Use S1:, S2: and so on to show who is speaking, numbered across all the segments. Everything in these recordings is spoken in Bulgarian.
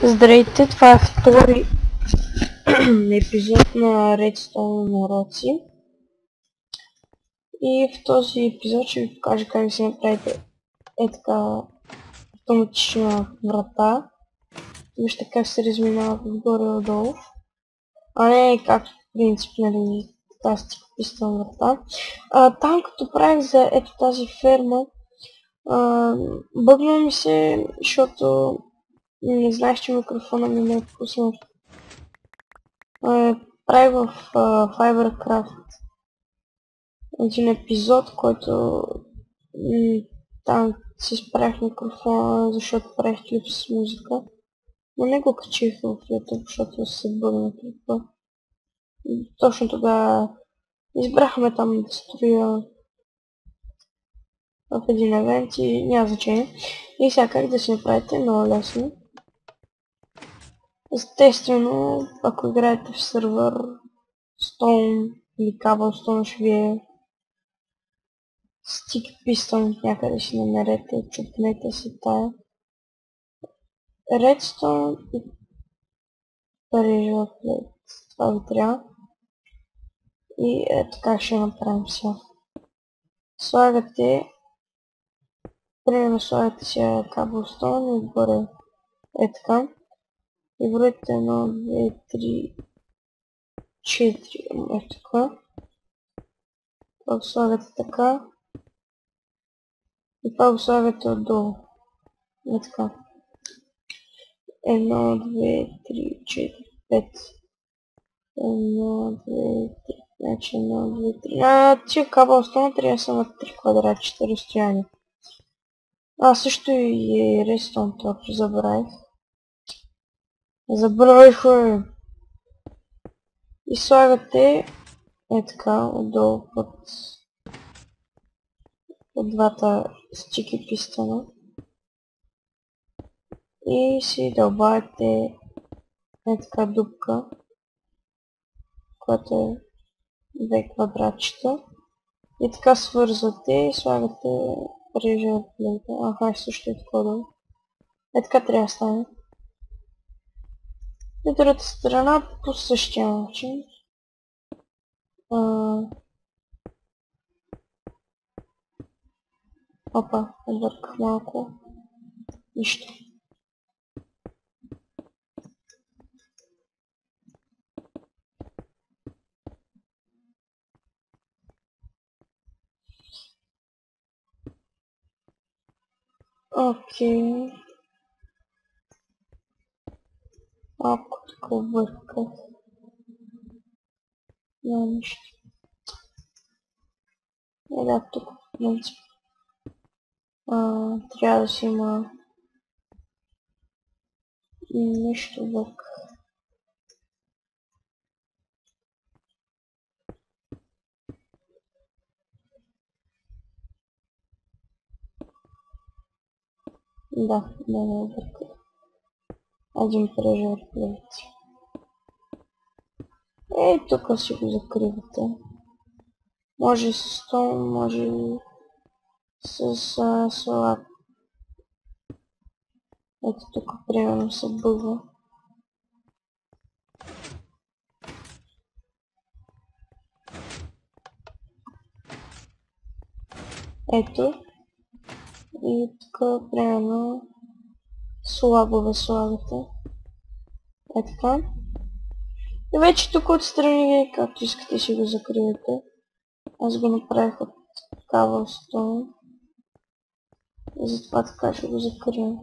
S1: Здравейте, това е втори епизод на Redstone уроци. И в този епизод ще ви покажа как да си направите така автоматична врата. Вижте как се разминава отгоре и отдолу. А не както в принцип, нали, така стикопистана врата. Там като правих за ето тази ферма, бъгна ми се, защото не знаеш, че микрофона ми не е пуснал. Правих в Fibercraft един епизод, който там си спрях микрофона, защото правих клип с музика. Но не го качих в YouTube, защото се бъгна клипа. Точно тогава избрахме там да строя в един евент и няма значение. И сега как да си направите много лесно. Естествено, ако играете в сервер Stone или Cobblestone, ще ви е Stick Piston, някъде си намерете, чупнете си тая. Redstone и Pressure Plate. Това ви трябва. И ето как ще направим сега. Слагате, примерно слагате сега Cobblestone и отгоре е така. И броите 1, 2, 3, 4, е така. Това го слагате така. И това го слагате отдолу. Е така. 1, 2, 3, 4, 5. 1, 2, 3. Значи 1, 2, 3. Тия Cobblestone трябва да са на 3 квадратчета разстояние. Също и Redstone точно забравих. Забравих, бе! И слагате така отдолу под двата стики пистона. И си дълбавате така дупка, която е 2 квадратчета. И така свързвате и слагате Pressure Plate. Също е такова долу. Така трябва да стане. И другата страна по същия начин. Опа, обърках малко. Нищо. Окей. Малко така обърках. Няма нищо. Да, тук в принцип трябва да си има нещо обърках. Да, не обърках. Един Pressure Plate. Тук си го закривате. Може с стон, може и с салат. Ето тук примерно се бъгва. Ето. И тук примерно слабове слагате. Така. И вече тук отстрани, както искате си го закривате. Аз го направих от Cobblestone. И затова така ще го закрием.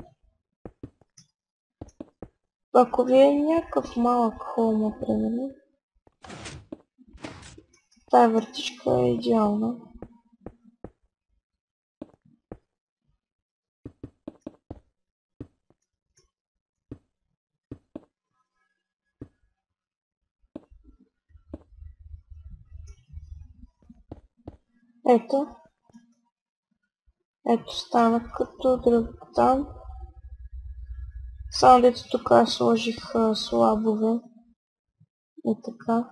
S1: Ако ви е някакъв малък хол, например, тая въртичка е идеална. Ето. Ето стана като друг там. Само дето тук аз сложих слабове. И така.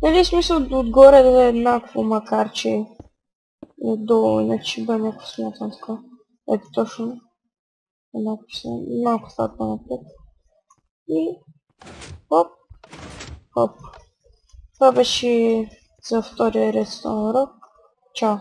S1: Нали смисъл отгоре да е еднакво, макар че отдолу, иначе бъде някакво смятан така. Ето точно. Малко стъпка напред. И хоп, хоп. Това беше за втория редстон урок. Чао!